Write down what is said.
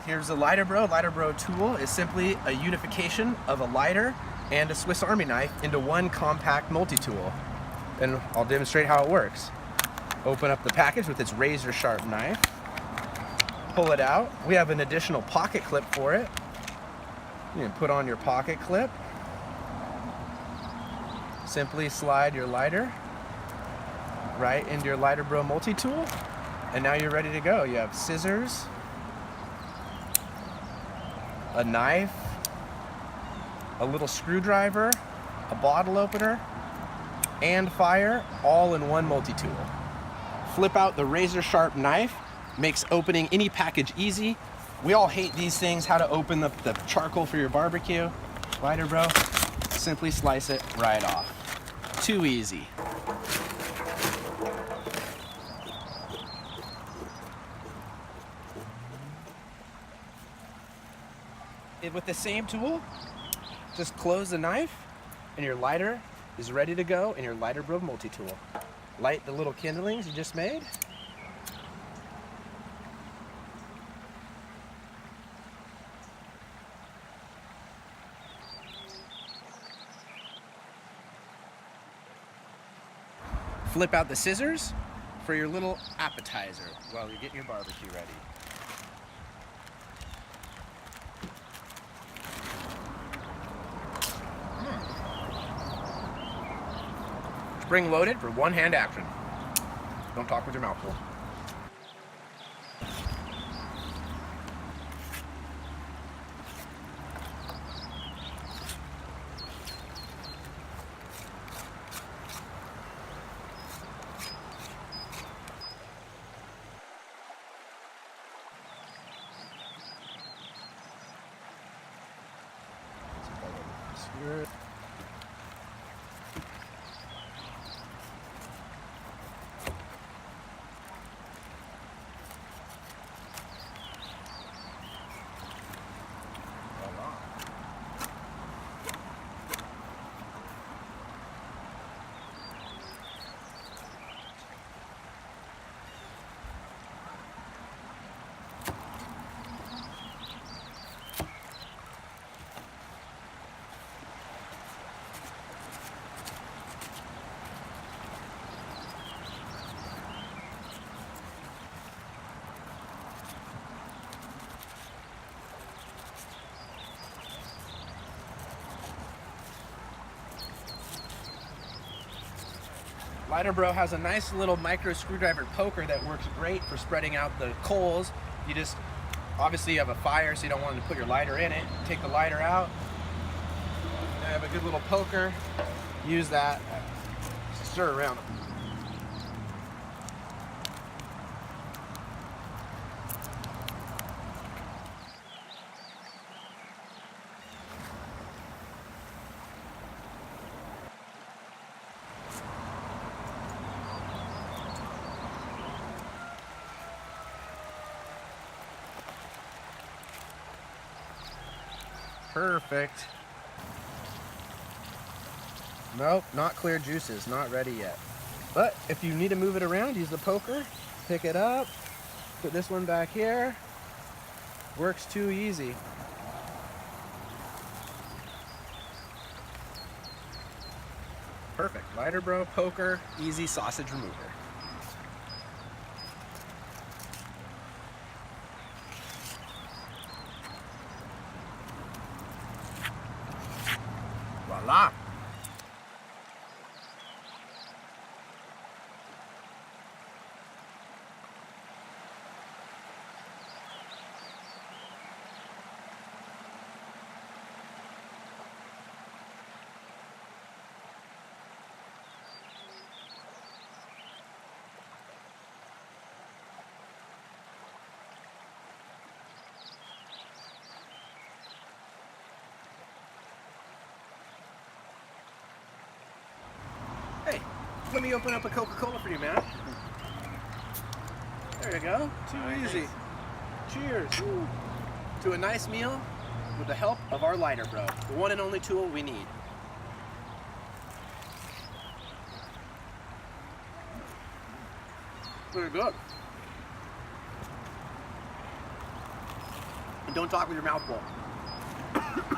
Here's the LighterBro tool is simply a unification of a lighter and a Swiss Army knife into one compact multi-tool. And I'll demonstrate how it works. Open up the package with its razor sharp knife. Pull it out. We have an additional pocket clip for it. You can put on your pocket clip. Simply slide your lighter right into your LighterBro multi-tool, and now you're ready to go. You have scissors, a knife, a little screwdriver, a bottle opener, and fire, all in one multi-tool. Flip out the razor sharp knife, makes opening any package easy. We all hate these things, how to open the charcoal for your barbecue. LighterBro, simply slice it right off. Too easy. With the same tool, just close the knife and your lighter is ready to go in your LighterBro multi-tool. Light the little kindlings you just made. Flip out the scissors for your little appetizer while you're getting your barbecue ready. Spring loaded for one-hand action. Don't talk with your mouth full. Screw it. LighterBro has a nice little micro screwdriver poker that works great for spreading out the coals. You just, obviously you have a fire, so you don't want to put your lighter in it. Take the lighter out. You have a good little poker. Use that. Stir around them. Perfect. Nope, not clear juices, not ready yet. But if you need to move it around, use the poker, pick it up, put this one back here. Works too easy. Perfect. LighterBro poker, easy sausage remover. Voila! Hey, let me open up a Coca-Cola for you, man. There you go. Too easy. Cheers. Woo. To a nice meal with the help of our LighterBro, the one and only tool we need. Very good. and don't talk with your mouth full.